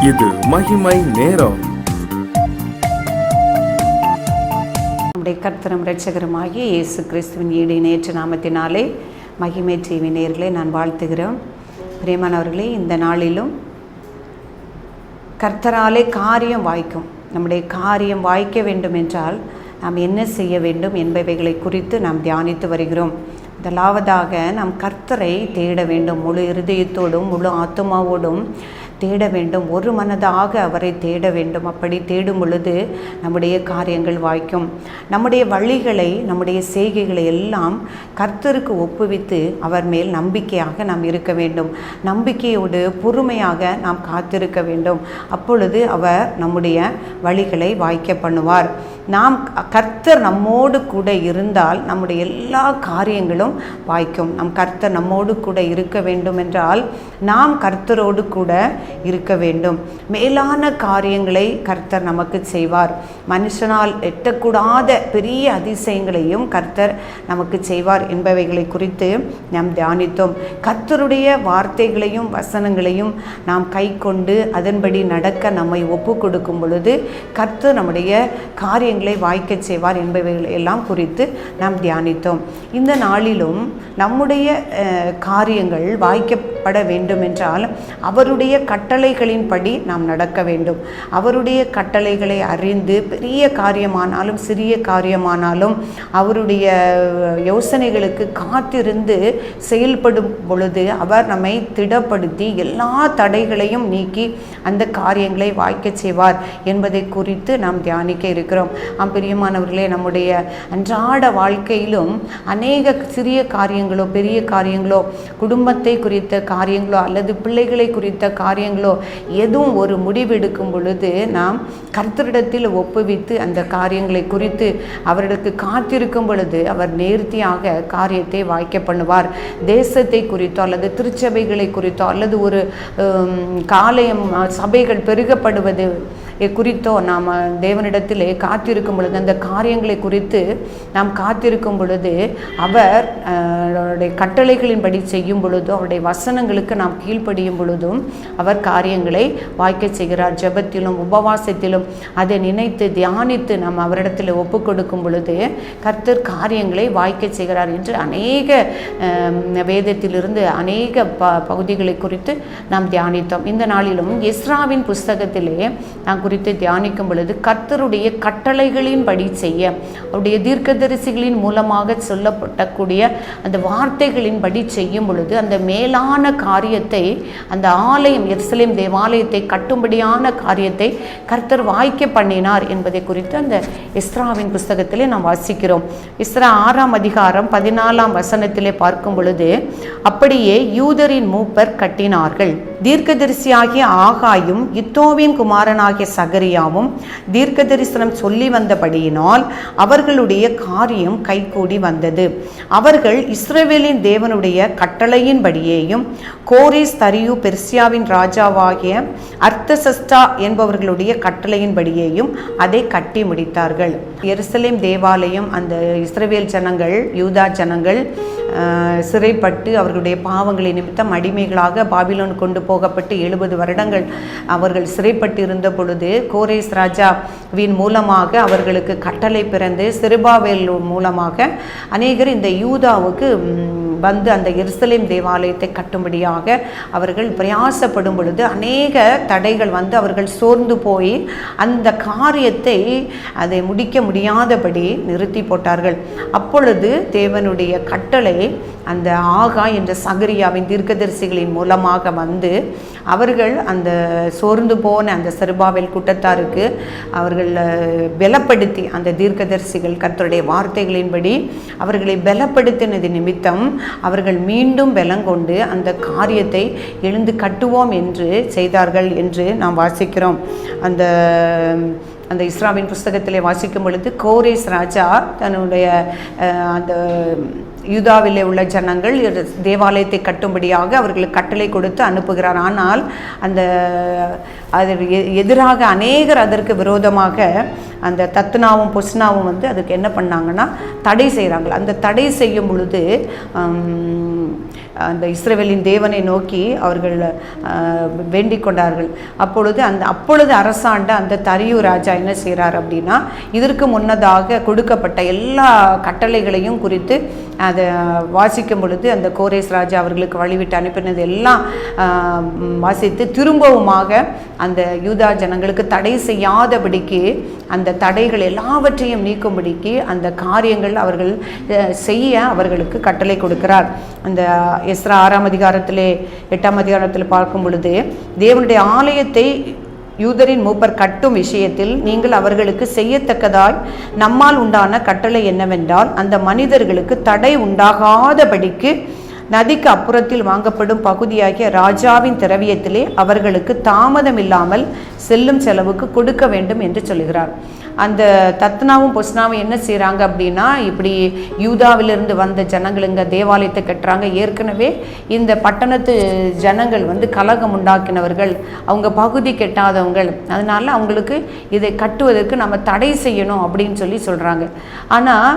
இது மகிமை நேரம். நம்முடைய கர்த்தரும் இரட்சகருமாகிய இயேசு கிறிஸ்துவின் ஈடு நேற்று நாமத்தினாலே மகிமை டிவி நேயர்களை நான் வாழ்த்துகிறோம். பிரியமானவர்களே, இந்த நாளிலும் கர்த்தராலே காரியம் வாய்க்கும். நம்முடைய காரியம் வாய்க்க வேண்டும் என்றால் நாம் என்ன செய்ய வேண்டும் என்பவைகளை குறித்து நாம் தியானித்து வருகிறோம். முதலாவதாக நாம் கர்த்தரை தேட வேண்டும். முழு இருதயத்தோடும் முழு ஆத்துமாவோடும் தேட வேண்டும். ஒரு மனதாக அவரை தேட வேண்டும். அப்படி தேடும் பொழுது நம்முடைய காரியங்கள் வாய்க்கும். நம்முடைய வழிகளை, நம்முடைய செய்கைகளை எல்லாம் கர்த்தருக்கு ஒப்புவித்து அவர் மேல் நம்பிக்கையாக நாம் இருக்க வேண்டும். நம்பிக்கையோடு பொறுமையாக நாம் காத்திருக்க வேண்டும். அப்பொழுது அவர் நம்முடைய வழிகளை வாய்க்க பண்ணுவார். நாம் கர்த்தர் நம்மோடு கூட இருந்தால் நம்முடைய எல்லா காரியங்களும் வாய்க்கும். நம் கர்த்தர் நம்மோடு கூட இருக்க வேண்டும் என்றால் நாம் கர்த்தரோடு கூட இருக்க வேண்டும். மேலான காரியங்களை கர்த்தர் நமக்கு செய்வார். மனுஷனால் எட்டக்கூடாத பெரிய அதிசயங்களையும் கர்த்தர் நமக்கு செய்வார் என்பவைகளை குறித்து நாம் தியானித்தோம். கர்த்தருடைய வார்த்தைகளையும் வசனங்களையும் நாம் கை கொண்டு அதன்படி நடக்க நம்மை ஒப்பு கொடுக்கும் பொழுது கர்த்தர் நம்முடைய காரியங்களை வாய்க்க செய்வார் என்பவைகளை எல்லாம் குறித்து நாம் தியானித்தோம். இந்த நாளிலும் நம்முடைய காரியங்கள் வாய்க்கப்பட வேண்டும் என்றால் அவருடைய கட்டளைகளின்படி நாம் நடக்க வேண்டும். அவருடைய கட்டளைகளை அறிந்து பெரிய காரியமானாலும் சிறிய காரியமானாலும் அவருடைய யோசனைகளுக்கு காத்திருந்து செயல்படும் பொழுது அவர் நம்மை திடப்படுத்தி எல்லா தடைகளையும் நீக்கி அந்த காரியங்களை வாய்க்க செய்வார் என்பதை குறித்து நாம் தியானிக்க இருக்கிறோம். பிரியமானவர்களே, நம்முடைய அன்றாட வாழ்க்கையிலும் அநேக சிறிய காரியங்களோ பெரிய காரியங்களோ, குடும்பத்தை குறித்த காரியங்களோ அல்லது பிள்ளைகளை குறித்த காரியங்களோ எதுவும் ஒரு முடிவெடுக்கும் பொழுது நாம் கர்த்தரிடத்தில் ஒப்புவித்து அந்த காரியங்களை குறித்து அவர்களுக்கு காத்திருக்கும் பொழுது அவர் நேர்த்தியாக காரியத்தை வாய்க்க பண்ணுவார். தேசத்தை குறித்தோ அல்லது திருச்சபைகளை குறித்தோ அல்லது ஒரு காலையம் சபைகள் பெருகப்படுவது குறித்தோ நாம் தேவனிடத்திலே காத்திருக்கும் பொழுது அந்த காரியங்களை குறித்து நாம் காத்திருக்கும் பொழுது அவர் அவருடைய கட்டளைகளின்படி செய்யும் பொழுதும் அவருடைய வசனங்களுக்கு நாம் கீழ்ப்படியும் பொழுதும் அவர் காரியங்களை வாய்க்க செய்கிறார். ஜெபத்திலும் உபவாசத்திலும் அதை நினைத்து தியானித்து நாம் அவரிடத்தில் ஒப்பு கொடுக்கும் பொழுது கர்த்தர் காரியங்களை வாய்க்க செய்கிறார் என்று அநேக வேதத்திலிருந்து அநேக பகுதிகளை குறித்து நாம் தியானித்தோம். இந்த நாளிலும் எஸ்ராவின் புஸ்தகத்திலே நாம் குறித்து தியானிக்கும் பொழுது கர்த்தருடைய கட்டளைகளின்படி செய்ய அவருடைய தீர்க்கதரிசிகளின் மூலமாக சொல்லப்படக்கூடிய அந்த வார்த்தைகளின்படி செய்யும் பொழுது அந்த மேலான காரியத்தை, அந்த ஆலயம் எருசலேம் தேவாலயத்தை கட்டும்படியான காரியத்தை கர்த்தர் வாய்க்க பண்ணினார் என்பதை குறித்து அந்த எஸ்ராவின் புஸ்தகத்திலே நாம் வாசிக்கிறோம். எஸ்ரா 6ஆம் அதிகாரம் 14ஆம் வசனத்திலே பார்க்கும் பொழுது, அப்படியே யூதரின் மூப்பர் கட்டினார்கள். தீர்க்கதரிசியாகிய ஆகாயும் இத்தோவின் குமாரனாகிய சகரியாவும் தீர்க்க தரிசனம் சொல்லி வந்தபடியினால் அவர்களுடைய காரியம் கைகூடி வந்தது. அவர்கள் இஸ்ரவேலின் தேவனுடைய கட்டளையின்படியேயும் கோரேஸ் தரியு பெர்சியாவின் ராஜாவாகிய அர்த்தசஷ்டா என்பவர்களுடைய கட்டளையின்படியேயும் அதை கட்டி முடித்தார்கள். எருசலேம் தேவாலயம் அந்த இஸ்ரவேல் ஜனங்கள், யூதா ஜனங்கள் சிறைப்பட்டு அவர்களுடைய பாவங்களை நிமித்தம் அடிமைகளாக பாபிலோன் கொண்டு போகப்பட்டு 70 வருடங்கள் அவர்கள் சிறைப்பட்டு இருந்த பொழுது கோரேஸ் ராஜாவின் மூலமாக அவர்களுக்கு கட்டளை பிறந்து செருபாபேல் மூலமாக அநேகர் இந்த யூதாவுக்கு வந்து அந்த எருசலேம் தேவாலயத்தை கட்டும்படியாக அவர்கள் பிரயாசப்படும் பொழுது அநேக தடைகள் வந்து அவர்கள் சோர்ந்து போய் அந்த காரியத்தை அதை முடிக்க முடியாதபடி நிறுத்தி போட்டார்கள். அப்பொழுது தேவனுடைய கட்டளை அந்த ஆகா என்ற சகரியாவின் தீர்க்கதரிசிகளின் மூலமாக வந்து அவர்கள் அந்த சோர்ந்து போன அந்த செருபாபேல் கூட்டத்தாருக்கு அவர்கள் பலப்படுத்தி, அந்த தீர்க்கதரிசிகள் கர்த்தருடைய வார்த்தைகளின்படி அவர்களை பலப்படுத்தினது நிமித்தம் அவர்கள் மீண்டும் பலங்கொண்டு அந்த காரியத்தை எழுந்து கட்டுவோம் என்று செய்தார்கள் என்று நாம் வாசிக்கிறோம். அந்த இஸ்ராவின் புஸ்தகத்திலே வாசிக்கும் பொழுது கோரேஸ் ராஜா தன்னுடைய அந்த யூதாவிலே உள்ள ஜனங்கள் தேவாலயத்தை கட்டும்படியாக அவர்களுக்கு கட்டளை கொடுத்து அனுப்புகிறார். ஆனால் அது எதிராக அநேகர் அதற்கு விரோதமாக அந்த தத்னாவும் பொஸ்னாவும் அதுக்கு என்ன பண்ணாங்கன்னா தடை செய்கிறாங்க. அந்த தடை செய்யும் பொழுது அந்த இஸ்ரவேலின் தேவனை நோக்கி அவர்கள் வேண்டிக் கொண்டார்கள். அப்பொழுது அரசாண்ட அந்த தரியு ராஜா என்ன செய்கிறார் அப்படின்னா, இதற்கு முன்னதாக கொடுக்கப்பட்ட எல்லா கட்டளைகளையும் குறித்து அதை வாசிக்கும் பொழுது அந்த கோரேஸ் ராஜா அவர்களுக்கு வழிவிட்டு அனுப்பினது எல்லாம் வாசித்து திரும்பவுமாக அந்த யூதா ஜனங்களுக்கு தடை செய்யாதபடிக்கு அந்த தடைகள் எல்லாவற்றையும் நீக்கும்படிக்கு அந்த காரியங்கள் அவர்கள் செய்ய அவர்களுக்கு கட்டளை கொடுக்கிறார். அந்த எஸ்ரா 6ஆம் அதிகாரத்திலே 8ஆம் அதிகாரத்தில் பார்க்கும் பொழுது, தேவனுடைய ஆலயத்தை யூதரின் மூப்பர் கட்டும் விஷயத்தில் நீங்கள் அவர்களுக்கு செய்யத்தக்கதாய் நம்மால் உண்டான கட்டளை என்னவென்றால், அந்த மனிதர்களுக்கு தடை உண்டாகாதபடிக்கு நதிக்கு அப்புறத்தில் வாங்கப்படும் பகுதியாகிய ராஜாவின் திரவியத்திலே அவர்களுக்கு தாமதம் இல்லாமல் செல்லும் செலவுக்கு கொடுக்க வேண்டும் என்று சொல்கிறார். அந்த தத்னாவும் பொஸ்னாவும் என்ன செய்கிறாங்க அப்படின்னா, இப்படி யூதாவிலிருந்து வந்த ஜனங்கள் இங்கே தேவாலயத்தை கட்டுறாங்க. ஏற்கனவே இந்த பட்டணத்து ஜனங்கள் கலகம் உண்டாக்கினவர்கள், அவங்க பகுதி கெட்டாதவங்கள், அதனால அவங்களுக்கு இதை கட்டுவதற்கு நம்ம தடை செய்யணும் அப்படின்னு சொல்கிறாங்க. ஆனால்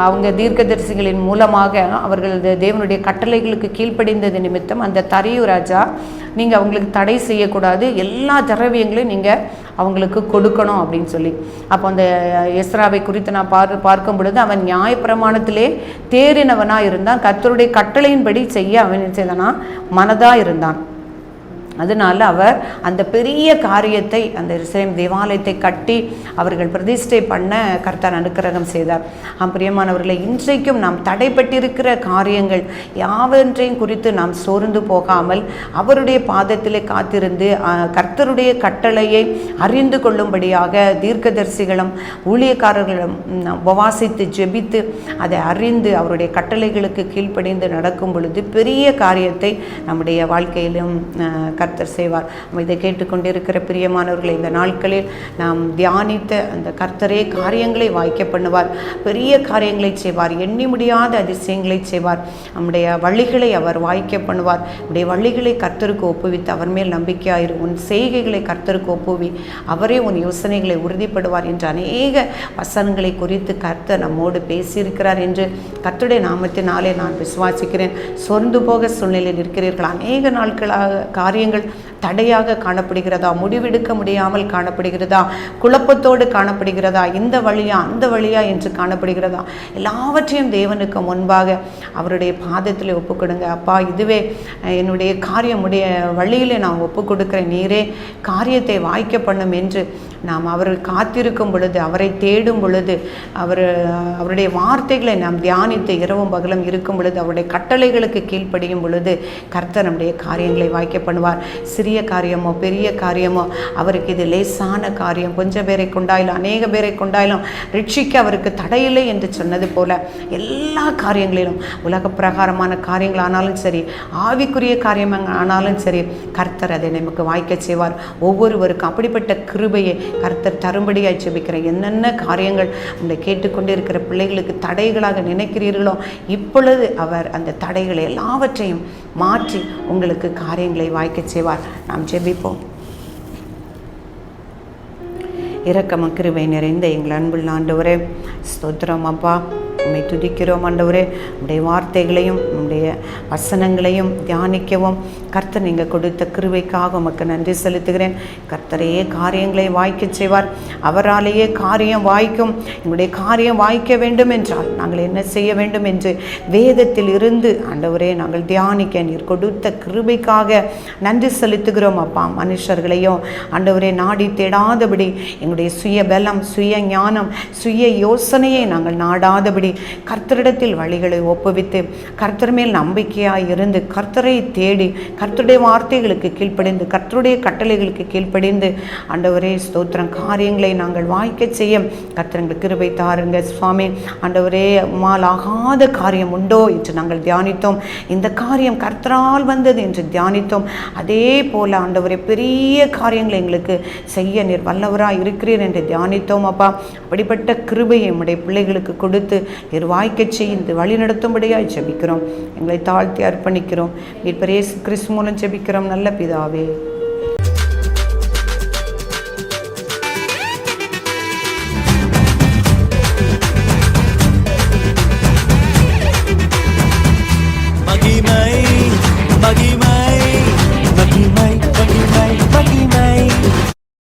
அவங்க தீர்க்கதரிசிகளின் மூலமாக அவர்கள் தேவனுடைய கட்டளைகளுக்கு கீழ்ப்படிந்தது நிமித்தம் அந்த தரியு ராஜா, நீங்கள் அவங்களுக்கு தடை செய்யக்கூடாது, எல்லா திரவியங்களையும் நீங்கள் அவங்களுக்கு கொடுக்கணும் அப்படின்னு சொல்லி. அப்போ அந்த எஸ்ராவை குறித்து நான் பார்க்கும் பொழுது, அவன் நியாயப்பிரமாணத்திலே தேறினவனாக இருந்தான். கர்த்தருடைய கட்டளையின்படி செய்ய அவன் செய்தானா மனதாக இருந்தான். அதனால் அவர் அந்த பெரிய காரியத்தை, அந்த எருசலேம் தேவாலயத்தை கட்டி அவர்கள் பிரதிஷ்டை பண்ண கர்த்தர் அனுக்கிரகம் செய்தார். பிரியமானவர்களை, இன்றைக்கும் நாம் தடைப்பட்டிருக்கிற காரியங்கள் யாவற்றையும் குறித்து நாம் சோர்ந்து போகாமல் அவருடைய பாதத்திலே காத்திருந்து கர்த்தருடைய கட்டளையை அறிந்து கொள்ளும்படியாக தீர்க்கதரிசிகளும் ஊழியக்காரர்களும் உபவாசித்து ஜெபித்து அதை அறிந்து அவருடைய கட்டளைகளுக்கு கீழ்ப்படிந்து நடக்கும் பொழுது பெரிய காரியத்தை நம்முடைய வாழ்க்கையிலும் கர்த்தர் செய்வார். இதை கேட்டுக்கொண்டிருக்கிற பிரியமானவர்களை, இந்த நாட்களில் நாம் தியானித்த அந்த கர்த்தரே காரியங்களை வாய்க்க பண்ணுவார், பெரிய காரியங்களை செய்வார், எண்ணி முடியாத அதிசயங்களை செய்வார். நம்முடைய வழிகளை அவர் வாய்க்க பண்ணுவார். நம்முடைய வழிகளை கர்த்தருக்கு ஒப்புவித்து அவர் மேல் நம்பிக்கையாயிரு, உன் செய்கைகளை கர்த்தருக்கு ஒப்புவி, அவரே உன் யோசனைகளை உறுதிப்படுவார் என்று அநேக வசனங்களை குறித்து கர்த்தர் நம்மோடு பேசியிருக்கிறார் என்று கர்த்தருடைய நாமத்தினாலே நான் விசுவாசிக்கிறேன். சொர்ந்து போக சூழ்நிலையில் இருக்கிறீர்கள். அநேக நாட்களாக காரியங்கள் தடையாக காணப்படுகிறதா, முடிவெடுக்க முடியாமல் காணப்படுகிறதா, குழப்பத்தோடு காணப்படுகிறதா, இந்த வழியா அந்த வழியா என்று காணப்படுகிறதா, எல்லாவற்றையும் தேவனுக்கு முன்பாக அவருடைய பாதத்தில் ஒப்பு கொடுங்க. அப்பா, இதுவே என்னுடைய காரியம், உடைய வழியிலே நான் ஒப்பு கொடுக்கிறேன், நீரே காரியத்தை வாய்க்க பண்ணும் என்று நாம் அவர்கள் காத்திருக்கும் பொழுது, அவரை தேடும் பொழுது, அவருடைய வார்த்தைகளை நாம் தியானித்து இரவும் பகலும் இருக்கும் பொழுது, அவருடைய கட்டளைகளுக்கு கீழ்ப்படியும் பொழுது கர்த்தர் நம்முடைய காரியங்களை வாய்க்க பண்ணுவார். சிறிய காரியமோ பெரிய காரியமோ அவருக்கு இது லேசான காரியம். கொஞ்சம் பேரை கொண்டாயிலும் அநேக பேரை கொண்டாயிலும் ரட்சிக்க அவருக்கு தடையில்லை என்று சொன்னது போல எல்லா காரியங்களிலும், உலக பிரகாரமான காரியங்கள் ஆனாலும் சரி, ஆவிக்குரிய காரியம் ஆனாலும் சரி, கர்த்தர் அதை நமக்கு வாய்க்க செய்வார். ஒவ்வொருவருக்கும் அப்படிப்பட்ட கிருபையை கர்த்தர் தரும்படியாய் ஜெபிக்கிறேன். என்னென்ன காரியங்கள் உங்களை கேட்டுக்கொண்டிருக்கிற பிள்ளைகளுக்கு தடைகளாக நினைக்கிறீர்களோ, இப்பொழுது அவர் அந்த தடைகளை எல்லாவற்றையும் மாற்றி உங்களுக்கு காரியங்களை வாய்க்க செய்வார். நாம் ஜெபிப்போம். இரக்கமும் கிருபை நிறைந்த எங்கள் அன்புள்ள ஆண்டவரே, ஸ்தோத்திரம் அப்பா, உம்மை துதிக்கிறோம் ஆண்டவரே. உம்முடைய வார்த்தைகளையும் உம்முடைய வசனங்களையும் தியானிக்கவும் கர்த்தர் நீங்கள் கொடுத்த கிருபைக்காக உமக்கு நன்றி செலுத்துகிறேன். கர்த்தரையே காரியங்களை வாய்க்க செய்வார். அவராலேயே காரியம் வாய்க்கும். எங்களுடைய காரியம் வாய்க்க வேண்டும் என்றால் நாங்கள் என்ன செய்ய வேண்டும் என்று வேதத்தில் இருந்து ஆண்டவரே நாங்கள் தியானிக்க நீர் கொடுத்த கிருபைக்காக நன்றி செலுத்துகிறோம் அப்பா. மனுஷர்களையும் ஆண்டவரே நாடி தேடாதபடி, எங்களுடைய சுய பலம், சுய ஞானம், சுய யோசனையை நாங்கள் நாடாதபடி கர்த்தரிடத்தில் வழிகளை ஒப்புவித்து கர்த்தர் மேல் நம்பிக்கையாய் இருந்து கர்த்தரை தேடி கர்த்தருடைய வார்த்தைகளுக்கு கீழ்ப்படிந்து கர்த்தருடைய கட்டளைகளுக்கு கீழ்ப்படிந்து ஆண்டவரே ஸ்தோத்திரம் காரியங்களை நாங்கள் வாய்க்க செய்ய கர்த்தர் எங்களுக்கு கிருபை தாருங்க சுவாமி. ஆண்டவரே, உம்மால் ஆகாத காரியம் உண்டோ என்று நாங்கள் தியானித்தோம். இந்த காரியம் கர்த்தரால் வந்தது என்று தியானித்தோம். அதே போல ஆண்டவரே பெரிய காரியங்களை எங்களுக்கு செய்ய நீர் வல்லவராக இருக்கிறீர் என்று தியானித்தோம் அப்பா. அப்படிப்பட்ட கிருபையை நம்முடைய பிள்ளைகளுக்கு கொடுத்து நீர் வாய்க்க செய்து வழி நடத்தும்படியாய் ஜெபிக்கிறோம். எங்களை தாழ்த்தி அர்ப்பணிக்கிறோம். மீட்பர் இயேசு கிறிஸ்து மூலம் ஜெபிக்கிறோம் நல்ல பிதாவே.